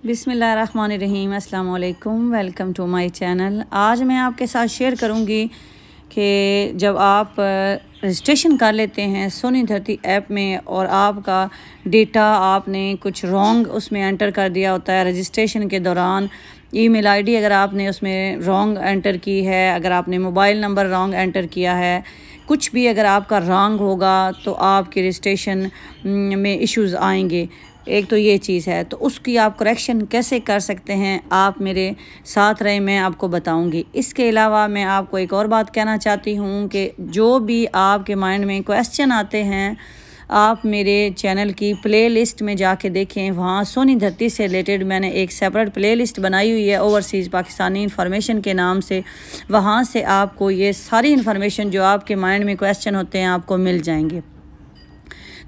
बिस्मिल्लाहिर्रहमानिर्रहीम, अस्सलाम वालेकुम। Welcome to my channel. आज मैं आपके साथ शेयर करूंगी कि जब आप रजिस्ट्रेशन कर लेते हैं सोनी धरती ऐप में और आपका डेटा आपने कुछ रॉन्ग उसमें एंटर कर दिया होता है रजिस्ट्रेशन के दौरान, ईमेल आईडी अगर आपने उसमें रॉन्ग एंटर की है, अगर आपने मोबाइल नंबर रॉन्ग एंटर किया है, कुछ भी अगर आपका रॉन्ग होगा तो आपके रजिस्ट्रेशन में इश्यूज़ आएंगे। एक तो ये चीज़ है, तो उसकी आप करेक्शन कैसे कर सकते हैं, आप मेरे साथ रहे, मैं आपको बताऊंगी। इसके अलावा मैं आपको एक और बात कहना चाहती हूँ कि जो भी आपके माइंड में क्वेश्चन आते हैं, आप मेरे चैनल की प्लेलिस्ट में जाके देखें। वहाँ सोनी धरती से रिलेटेड मैंने एक सेपरेट प्लेलिस्ट बनाई हुई है ओवरसीज़ पाकिस्तानी इन्फॉर्मेशन के नाम से। वहाँ से आपको ये सारी इन्फॉर्मेशन जो आपके माइंड में क्वेश्चन होते हैं आपको मिल जाएंगे।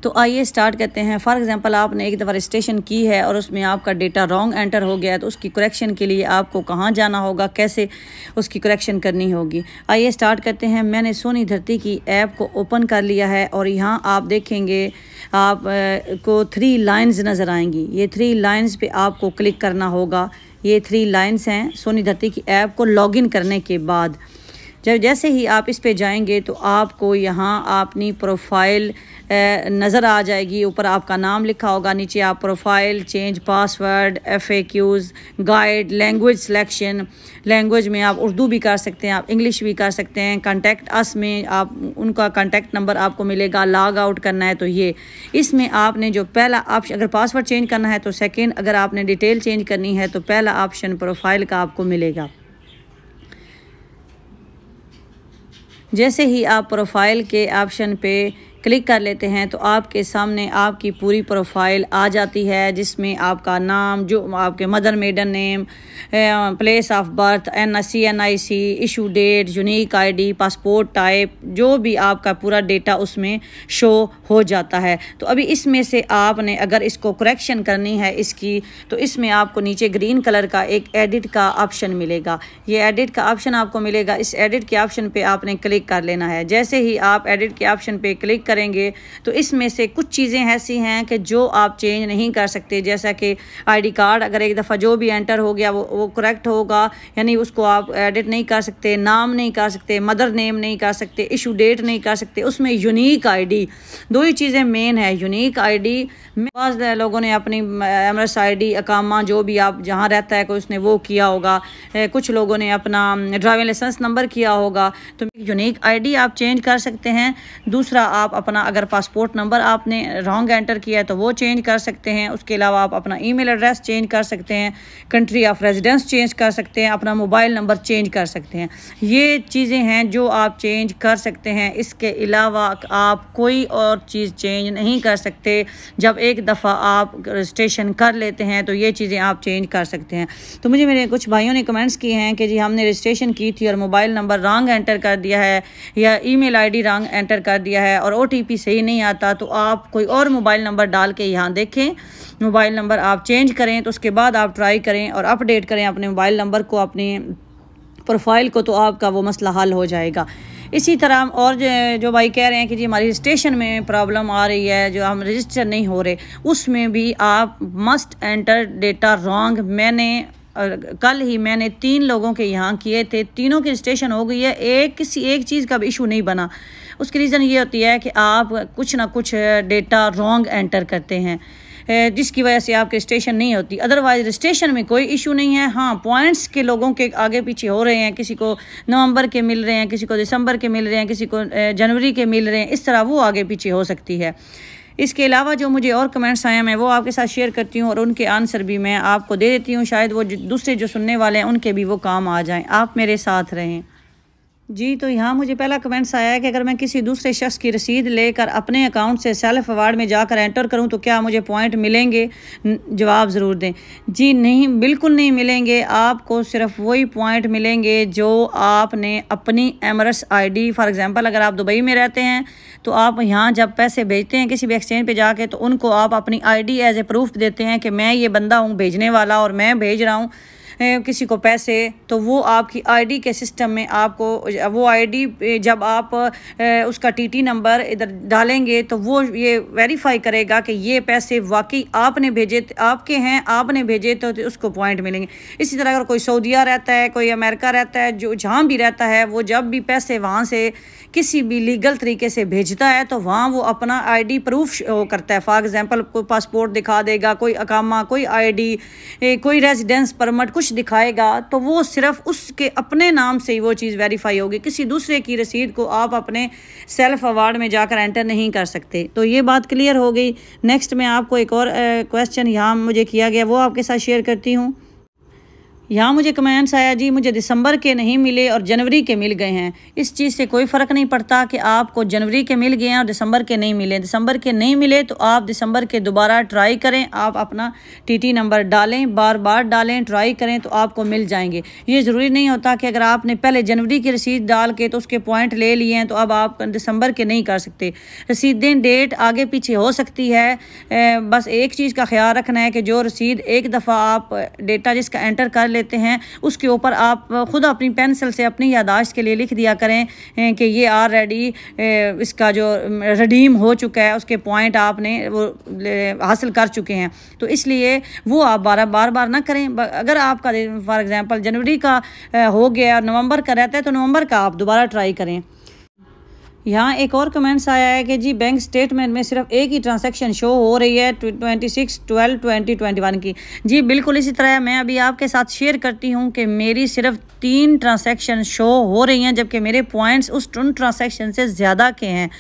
तो आइए स्टार्ट करते हैं। फॉर एग्जांपल आपने एक दफ़ा रजिस्ट्रेशन की है और उसमें आपका डेटा रॉन्ग एंटर हो गया है, तो उसकी करेक्शन के लिए आपको कहाँ जाना होगा, कैसे उसकी करेक्शन करनी होगी। आइए स्टार्ट करते हैं। मैंने सोनी धरती की ऐप को ओपन कर लिया है और यहाँ आप देखेंगे आप को 3 लाइन्स नज़र आएंगी। ये 3 लाइन्स पे आपको क्लिक करना होगा। ये 3 लाइन्स हैं सोनी धरती की ऐप को लॉगिन करने के बाद। जैसे ही आप इस पे जाएंगे तो आपको यहाँ अपनी प्रोफाइल नज़र आ जाएगी। ऊपर आपका नाम लिखा होगा, नीचे आप profile, change password, FAQs, guide, language selection. Language में आप उर्दू भी कर सकते हैं, आप इंग्लिश भी कर सकते हैं। कॉन्टैक्ट अस में आप उनका कॉन्टैक्ट नंबर आपको मिलेगा। लॉग आउट करना है तो ये इसमें आपने जो पहला ऑप्शन, अगर पासवर्ड चेंज करना है तो सेकेंड, अगर आपने डिटेल चेंज करनी है तो पहला ऑप्शन प्रोफाइल का आपको मिलेगा। जैसे ही आप प्रोफाइल के ऑप्शन पे क्लिक कर लेते हैं तो आपके सामने आपकी पूरी प्रोफाइल आ जाती है, जिसमें आपका नाम, जो आपके mother maiden name, place of birth, NIC, issue date, unique ID, passport type, जो भी आपका पूरा डेटा उसमें शो हो जाता है। तो अभी इसमें से आपने अगर इसको करेक्शन करनी है इसकी, तो इसमें आपको नीचे ग्रीन कलर का एक एडिट का ऑप्शन मिलेगा। ये एडिट का ऑप्शन आपको मिलेगा। इस एडिट के ऑप्शन पे आपने क्लिक कर लेना है। जैसे ही आप एडिट के ऑप्शन पे क्लिक करेंगे तो इसमें से कुछ चीज़ें ऐसी हैं कि जो आप चेंज नहीं कर सकते, जैसा कि ID कार्ड अगर एक दफ़ा जो भी एंटर हो गया वो करेक्ट होगा, यानी उसको आप एडिट नहीं कर सकते। नाम नहीं कर सकते, मदर नेम नहीं कर सकते, इशू डेट नहीं कर सकते। उसमें यूनिक ID, 2 ही चीज़ें मेन है। यूनिक ID में बाज़ लोगों ने अपनी एमरस ID, अकामा, जो भी आप जहाँ रहता है कोई उसने वो किया होगा, कुछ लोगों ने अपना ड्राइविंग लाइसेंस नंबर किया होगा। तो यूनिक ID आप चेंज कर सकते हैं। दूसरा, आप अपना अगर पासपोर्ट नंबर आपने रॉन्ग एंटर किया है तो वो चेंज कर सकते हैं। उसके अलावा आप अपना ईमेल एड्रेस चेंज कर सकते हैं, कंट्री ऑफ रेजिडेंस चेंज कर सकते हैं, अपना मोबाइल नंबर चेंज कर सकते हैं। ये चीज़ें हैं जो आप चेंज कर सकते हैं। इसके अलावा आप कोई और चीज़ चेंज नहीं कर सकते। जब एक दफ़ा आप रजिस्ट्रेशन कर लेते हैं तो ये चीज़ें आप चेंज कर सकते हैं। तो मुझे मेरे कुछ भाइयों ने कमेंट्स किए हैं कि जी हमने रजिस्ट्रेशन की थी और मोबाइल नंबर रॉन्ग एंटर कर दिया है या ईमेल ID रॉन्ग एंटर कर दिया है और OTP सही नहीं आता, तो आप कोई और मोबाइल नंबर डाल के यहाँ देखें, मोबाइल नंबर आप चेंज करें, तो उसके बाद आप ट्राई करें और अपडेट करें अपने मोबाइल नंबर को, अपनी प्रोफाइल को, तो आपका वो मसला हल हो जाएगा। इसी तरह और जो भाई कह रहे हैं कि जी हमारी रजिस्ट्रेशन में प्रॉब्लम आ रही है, जो हम रजिस्टर नहीं हो रहे, उसमें भी आप मस्ट एंटर डेटा रॉन्ग। कल ही मैंने 3 लोगों के यहाँ किए थे, तीनों की रजिस्ट्रेशन हो गई है। किसी एक चीज़ का भी इशू नहीं बना। उसकी रीज़न ये होती है कि आप कुछ ना कुछ डेटा रॉन्ग एंटर करते हैं, जिसकी वजह से आपके रजिस्ट्रेशन नहीं होती। अदरवाइज रजिस्ट्रेशन में कोई इशू नहीं है। हाँ, पॉइंट्स के लोगों के आगे पीछे हो रहे हैं, किसी को नवंबर के मिल रहे हैं, किसी को दिसंबर के मिल रहे हैं, किसी को जनवरी के मिल रहे हैं, इस तरह वो आगे पीछे हो सकती है। इसके अलावा जो मुझे और कमेंट्स आए हैं मैं वो आपके साथ शेयर करती हूँ और उनके आंसर भी मैं आपको दे देती हूँ। शायद वो दूसरे जो सुनने वाले हैं उनके भी वो काम आ जाएं। आप मेरे साथ रहें जी। तो यहाँ मुझे पहला कमेंट्स आया है कि अगर मैं किसी दूसरे शख्स की रसीद लेकर अपने अकाउंट से सेल्फ अवार्ड में जाकर एंटर करूँ तो क्या मुझे पॉइंट मिलेंगे? जवाब ज़रूर दें। जी नहीं, बिल्कुल नहीं मिलेंगे। आपको सिर्फ वही पॉइंट मिलेंगे जो आपने अपनी एमरस ID, फॉर एग्जांपल अगर आप दुबई में रहते हैं तो आप यहाँ जब पैसे भेजते हैं किसी भी एक्सचेंज पे जाके, तो उनको आप अपनी ID एज ए प्रूफ देते हैं कि मैं ये बंदा हूँ भेजने वाला और मैं भेज रहा हूँ किसी को पैसे, तो वो आपकी आईडी के सिस्टम में आपको वो आईडी जब आप उसका टीटी नंबर इधर डालेंगे तो वो ये वेरीफाई करेगा कि ये पैसे वाकई आपने भेजे, आपके हैं, आपने भेजे, तो उसको पॉइंट मिलेंगे। इसी तरह अगर कोई सऊदीया रहता है, कोई अमेरिका रहता है, जो जहाँ भी रहता है, वो जब भी पैसे वहाँ से किसी भी लीगल तरीके से भेजता है तो वहाँ वो अपना आईडी प्रूफ शो करता है। फॉर एग्जांपल कोई पासपोर्ट दिखा देगा, कोई अकामा, कोई आईडी, कोई रेजिडेंस परमिट कुछ दिखाएगा, तो वो सिर्फ उसके अपने नाम से ही वो चीज़ वेरीफाई होगी। किसी दूसरे की रसीद को आप अपने सेल्फ अवार्ड में जाकर एंटर नहीं कर सकते। तो ये बात क्लियर हो गई। नेक्स्ट में आपको एक और क्वेश्चन यहाँ मुझे किया गया, वो आपके साथ शेयर करती हूँ। यहाँ मुझे कमेंट्स आया, जी मुझे दिसंबर के नहीं मिले और जनवरी के मिल गए हैं। इस चीज़ से कोई फ़र्क नहीं पड़ता कि आपको जनवरी के मिल गए हैं और दिसंबर के नहीं मिले। दिसंबर के नहीं मिले तो आप दिसंबर के दोबारा ट्राई करें, आप अपना टीटी नंबर डालें, बार बार डालें, ट्राई करें तो आपको मिल जाएंगे। ये ज़रूरी नहीं होता कि अगर आपने पहले जनवरी की रसीद डाल के तो उसके पॉइंट ले लिए हैं तो अब आप दिसंबर के नहीं कर सकते। रसीदें डेट आगे पीछे हो सकती है, बस एक चीज़ का ख्याल रखना है कि जो रसीद एक दफ़ा आप डेटा जिसका एंटर कर लेते हैं उसके ऊपर आप खुद अपनी पेंसिल से अपनी यादाश्त के लिए लिख दिया करें कि ये ऑलरेडी इसका जो रिडीम हो चुका है, उसके पॉइंट आपने वो हासिल कर चुके हैं। तो इसलिए वो आप बार बार ना करें। अगर आपका फॉर एग्जांपल जनवरी का हो गया और नवंबर का रहता है तो नवंबर का आप दोबारा ट्राई करें। यहाँ एक और कमेंट्स आया है कि जी बैंक स्टेटमेंट में सिर्फ एक ही ट्रांजैक्शन शो हो रही है 26/12/2021 की। जी बिल्कुल इसी तरह मैं अभी आपके साथ शेयर करती हूँ कि मेरी सिर्फ 3 ट्रांजैक्शन शो हो रही हैं, जबकि मेरे पॉइंट्स उन ट्रांजैक्शन से ज़्यादा के हैं।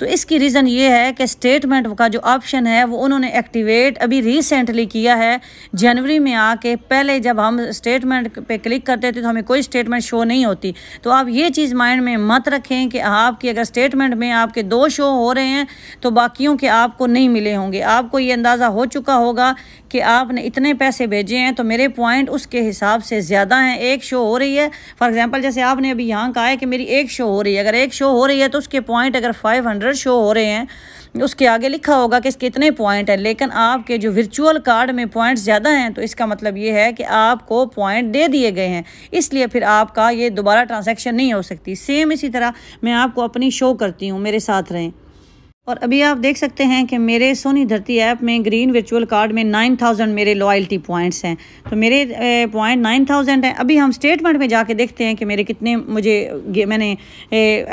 तो इसकी रीज़न ये है कि स्टेटमेंट का जो ऑप्शन है वो उन्होंने एक्टिवेट अभी रिसेंटली किया है जनवरी में आके। पहले जब हम स्टेटमेंट पे क्लिक करते थे तो हमें कोई स्टेटमेंट शो नहीं होती। तो आप ये चीज़ माइंड में मत रखें कि आपकी अगर स्टेटमेंट में आपके 2 शो हो रहे हैं तो बाकियों के आपको नहीं मिले होंगे। आपको ये अंदाज़ा हो चुका होगा कि आपने इतने पैसे भेजे हैं तो मेरे पॉइंट उसके हिसाब से ज़्यादा हैं, एक शो हो रही है। फॉर एग्जांपल जैसे आपने अभी यहाँ कहा है कि मेरी एक शो हो रही है, अगर एक शो हो रही है तो उसके पॉइंट अगर 500 शो हो रहे हैं, उसके आगे लिखा होगा कि इसके इतने पॉइंट है, लेकिन आपके जो वर्चुअल कार्ड में पॉइंट ज़्यादा हैं तो इसका मतलब ये है कि आपको पॉइंट दे दिए गए हैं, इसलिए फिर आपका ये दोबारा ट्रांजैक्शन नहीं हो सकती। सेम इसी तरह मैं आपको अपनी शो करती हूँ, मेरे साथ रहें। और अभी आप देख सकते हैं कि मेरे सोनी धरती ऐप में ग्रीन वर्चुअल कार्ड में 9000 मेरे लॉयल्टी पॉइंट्स हैं। तो मेरे पॉइंट 9000 हैं। अभी हम स्टेटमेंट में जाके देखते हैं कि मेरे कितने मैंने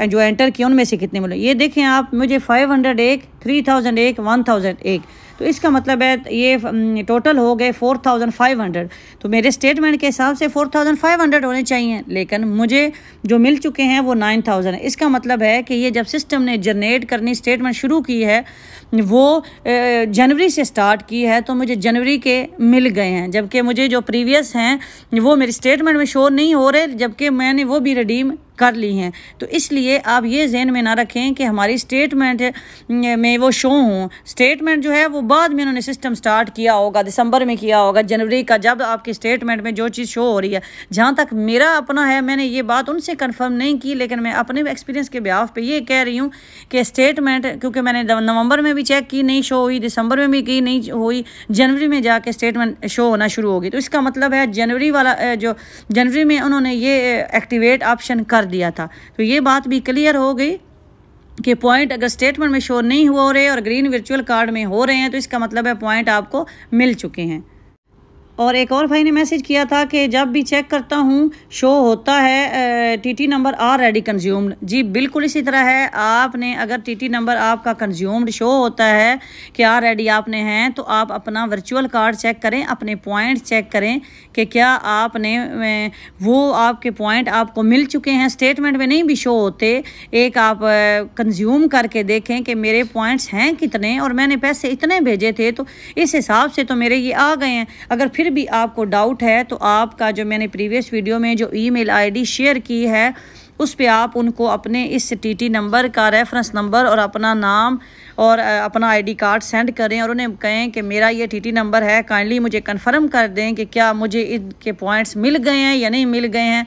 जो एंटर किए उनमें से कितने मिले। ये देखें आप, मुझे 501, 3001, 1001, तो इसका मतलब है ये टोटल हो गए 4500। तो मेरे स्टेटमेंट के हिसाब से 4500 होने चाहिए, लेकिन मुझे जो मिल चुके हैं वो 9000 है। इसका मतलब है कि ये जब सिस्टम ने जनरेट करनी स्टेटमेंट शुरू की है वो जनवरी से स्टार्ट की है, तो मुझे जनवरी के मिल गए हैं, जबकि मुझे जो प्रीवियस हैं वो मेरी स्टेटमेंट में शो नहीं हो रहे, जबकि मैंने वो भी रिडीम कर ली हैं। तो इसलिए आप ये ज़हन में ना रखें कि हमारी स्टेटमेंट में वो शो हों। स्टेटमेंट जो है वो बाद में उन्होंने सिस्टम स्टार्ट किया होगा, दिसंबर में किया होगा, जनवरी का जब आपकी स्टेटमेंट में जो चीज़ शो हो रही है। जहाँ तक मेरा अपना है, मैंने ये बात उनसे कंफर्म नहीं की, लेकिन मैं अपने एक्सपीरियंस के बिहाफ पे ये कह रही हूँ कि स्टेटमेंट, क्योंकि मैंने नवंबर में भी चेक की, नहीं शो हुई, दिसंबर में भी की, नहीं हुई, जनवरी में जाके स्टेटमेंट शो होना शुरू होगी। तो इसका मतलब है जनवरी वाला जो जनवरी में उन्होंने ये एक्टिवेट ऑप्शन कर दिया था। तो ये बात भी क्लियर हो गई कि पॉइंट अगर स्टेटमेंट में शो नहीं हो रहे और ग्रीन वर्चुअल कार्ड में हो रहे हैं तो इसका मतलब है पॉइंट आपको मिल चुके हैं। और एक और भाई ने मैसेज किया था कि जब भी चेक करता हूँ शो होता है टीटी नंबर ऑलरेडी कंज्यूम्ड। जी बिल्कुल इसी तरह है। आपने अगर टीटी नंबर आपका कंज्यूम्ड शो होता है कि ऑलरेडी आपने हैं, तो आप अपना वर्चुअल कार्ड चेक करें, अपने पॉइंट चेक करें कि क्या आपने वो आपके पॉइंट आपको मिल चुके हैं। स्टेटमेंट में नहीं भी शो होते, एक आप कंज्यूम करके देखें कि मेरे पॉइंट्स हैं कितने और मैंने पैसे इतने भेजे थे, तो इस हिसाब से तो मेरे ये आ गए हैं। अगर फिर भी आपको डाउट है तो आपका जो मैंने प्रीवियस वीडियो में जो ईमेल आईडी शेयर की है उस पे आप उनको अपने इस टीटी नंबर का रेफरेंस नंबर और अपना नाम और अपना आईडी कार्ड सेंड करें और उन्हें कहें कि मेरा ये टीटी नंबर है, काइंडली मुझे कंफर्म कर दें कि क्या मुझे इनके पॉइंट्स मिल गए हैं या नहीं मिल गए हैं,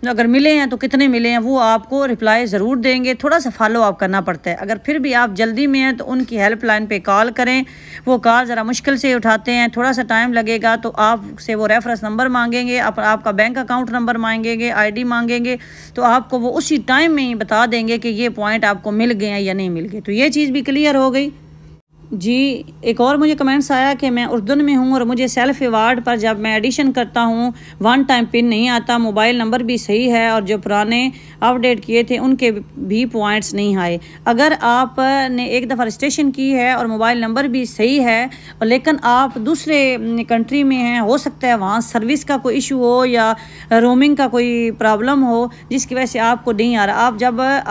अगर मिले हैं तो कितने मिले हैं, वो आपको रिप्लाई ज़रूर देंगे। थोड़ा सा फॉलो अप करना पड़ता है। अगर फिर भी आप जल्दी में हैं तो उनकी हेल्पलाइन पे कॉल करें, वो कॉल ज़रा मुश्किल से उठाते हैं, थोड़ा सा टाइम लगेगा। तो आपसे वो रेफरेंस नंबर मांगेंगे, आपका बैंक अकाउंट नंबर मांगेंगे, आईडी मांगेंगे, तो आपको वो उसी टाइम में ही बता देंगे कि ये पॉइंट आपको मिल गए हैं या नहीं मिल गए। तो ये चीज़ भी क्लियर हो गई जी। एक और मुझे कमेंट्स आया कि मैं उर्दू में हूँ और मुझे सेल्फ रिवार्ड पर जब मैं एडिशन करता हूँ वन टाइम पिन नहीं आता, मोबाइल नंबर भी सही है और जो पुराने अपडेट किए थे उनके भी पॉइंट्स नहीं आए। अगर आपने एक दफ़ा रजिस्ट्रेशन की है और मोबाइल नंबर भी सही है और लेकिन आप दूसरे कंट्री में हैं, हो सकता है वहाँ सर्विस का कोई इशू हो या रोमिंग का कोई प्रॉब्लम हो जिसकी वजह से आपको नहीं आ रहा।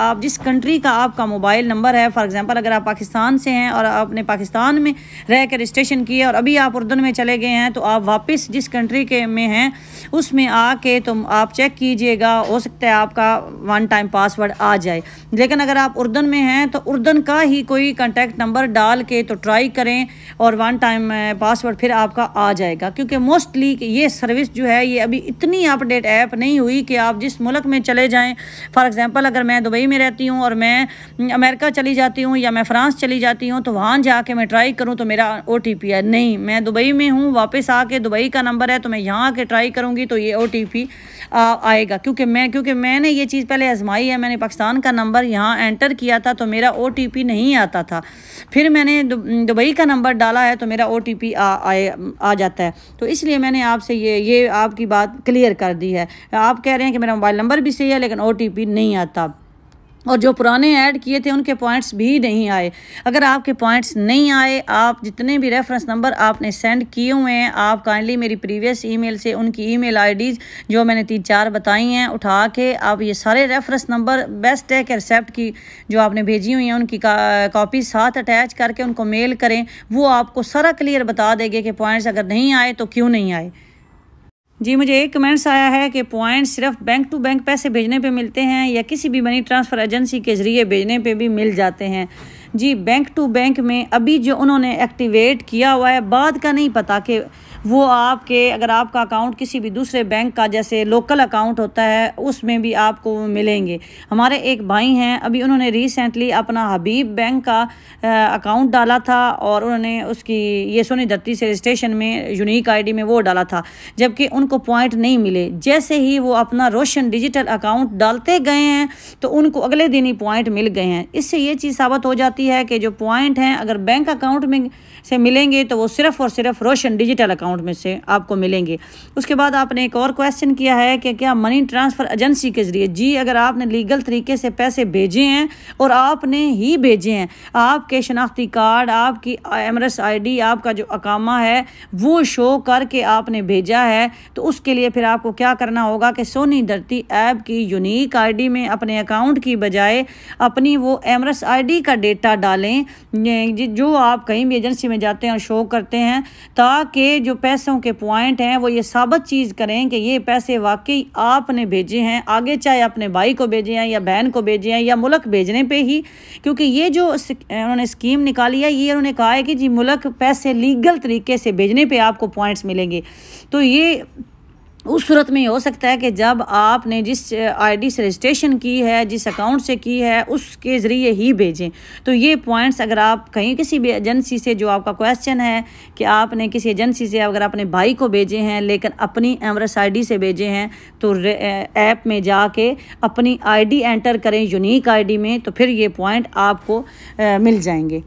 आप जिस कंट्री का आपका मोबाइल नंबर है, फॉर एग्ज़ाम्पल अगर आप पाकिस्तान से हैं और आपने पाकिस्तान में रह कर रजिस्ट्रेशन किया और अभी आप उर्दू में चले गए हैं, तो आप वापस जिस कंट्री के में हैं उसमें आके तो आप चेक कीजिएगा, हो सकता है आपका वन टाइम पासवर्ड आ जाए। लेकिन अगर आप उर्दू में हैं तो उर्दू का ही कोई कॉन्टैक्ट नंबर डाल के तो ट्राई करें और वन टाइम पासवर्ड फिर आपका आ जाएगा। क्योंकि मोस्टली ये सर्विस जो है ये अभी इतनी अपडेट ऐप नहीं हुई कि आप जिस मुल्क में चले जाएँ, फॉर एग्ज़ाम्पल अगर मैं दुबई में रहती हूँ और मैं अमेरिका चली जाती हूँ या मैं फ़्रांस चली जाती हूँ तो वहाँ जाके मैं ट्राई करूँ तो मेरा OTP है। नहीं, मैं दुबई में हूँ, वापस आके दुबई का नंबर है तो मैं यहाँ आके ट्राई करूँगी तो ये OTP आएगा। क्योंकि मैंने ये चीज़ पहले आजमाई है। मैंने पाकिस्तान का नंबर यहाँ एंटर किया था तो मेरा OTP नहीं आता था, फिर मैंने दुबई का नंबर डाला है तो मेरा OTP आ जाता है। तो इसलिए मैंने आपसे ये आपकी बात क्लियर कर दी है। आप कह रहे हैं कि मेरा मोबाइल नंबर भी सही है लेकिन OTP नहीं आता और जो पुराने ऐड किए थे उनके पॉइंट्स भी नहीं आए। अगर आपके पॉइंट्स नहीं आए, आप जितने भी रेफरेंस नंबर आपने सेंड किए हुए हैं, आप काइंडली मेरी प्रीवियस ईमेल से उनकी ईमेल आईडीज़ जो मैंने 3-4 बताई हैं उठा के आप ये सारे रेफरेंस नंबर बेस्ट है कि रिसेप्ट की जो आपने भेजी हुई हैं उनकी कॉपी साथ अटैच करके उनको मेल करें। वो आपको सारा क्लियर बता देंगे कि पॉइंट्स अगर नहीं आए तो क्यों नहीं आए। जी, मुझे एक कमेंट्स आया है कि पॉइंट सिर्फ बैंक टू बैंक पैसे भेजने पे मिलते हैं या किसी भी मनी ट्रांसफ़र एजेंसी के ज़रिए भेजने पे भी मिल जाते हैं। जी, बैंक टू बैंक में अभी जो उन्होंने एक्टिवेट किया हुआ है, बाद का नहीं पता कि वो आपके अगर आपका अकाउंट किसी भी दूसरे बैंक का जैसे लोकल अकाउंट होता है उसमें भी आपको मिलेंगे। हमारे एक भाई हैं, अभी उन्होंने रिसेंटली अपना हबीब बैंक का अकाउंट डाला था और उन्होंने उसकी ये सोनी धरती से रजिस्ट्रेशन में यूनिक आईडी में वो डाला था, जबकि उनको पॉइंट नहीं मिले। जैसे ही वो अपना रोशन डिजिटल अकाउंट डालते गए हैं तो उनको अगले दिन ही पॉइंट मिल गए हैं। इससे ये चीज़ साबित हो जाती है कि जो पॉइंट हैं अगर बैंक अकाउंट में से मिलेंगे तो वो सिर्फ़ और सिर्फ रोशन डिजिटल अकाउंट में से आपको मिलेंगे। उसके बाद आपने एक और क्वेश्चन किया है कि क्या मनी ट्रांसफ़र एजेंसी के ज़रिए। जी, अगर आपने लीगल तरीके से पैसे भेजे हैं और आपने ही भेजे हैं, आपके शनाख्ती कार्ड, आपकी एमरस ID, आपका जो अकामा है वो शो करके आपने भेजा है, तो उसके लिए फिर आपको क्या करना होगा कि सोनी धरती ऐप की यूनिक ID में अपने अकाउंट की बजाय अपनी वो एमरस ID का डेटा डालें जो आप कहीं भी एजेंसी में जाते हैं और शो करते हैं, ताकि जो पैसों के पॉइंट हैं वो ये साबित चीज़ करें कि ये पैसे वाकई आपने भेजे हैं, आगे चाहे अपने भाई को भेजे हैं या बहन को भेजे हैं या मुल्क भेजने पे ही। क्योंकि ये जो उन्होंने स्कीम निकाली है, ये उन्होंने कहा है कि जी मुल्क पैसे लीगल तरीके से भेजने पे आपको पॉइंट्स मिलेंगे। तो ये उस सूरत में हो सकता है कि जब आपने जिस ID से रजिस्ट्रेशन की है, जिस अकाउंट से की है, उसके ज़रिए ही भेजें। तो ये पॉइंट्स अगर आप कहीं किसी भी एजेंसी से, जो आपका क्वेश्चन है कि आपने किसी एजेंसी से अगर अपने भाई को भेजे हैं लेकिन अपनी एमरस ID से भेजे हैं, तो ऐप में जाके अपनी ID एंटर करें यूनिक ID में, तो फिर ये पॉइंट आपको मिल जाएंगे।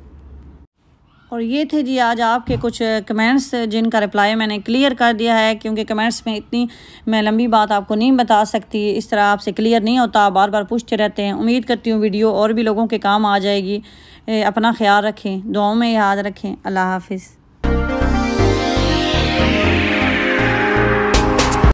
और ये थे जी आज आपके कुछ कमेंट्स जिनका रिप्लाई मैंने क्लियर कर दिया है, क्योंकि कमेंट्स में इतनी मैं लंबी बात आपको नहीं बता सकती, इस तरह आपसे क्लियर नहीं होता, बार बार पूछते रहते हैं। उम्मीद करती हूँ वीडियो और भी लोगों के काम आ जाएगी। अपना ख्याल रखें, दुआओं में याद रखें। अल्लाह हाफिज़।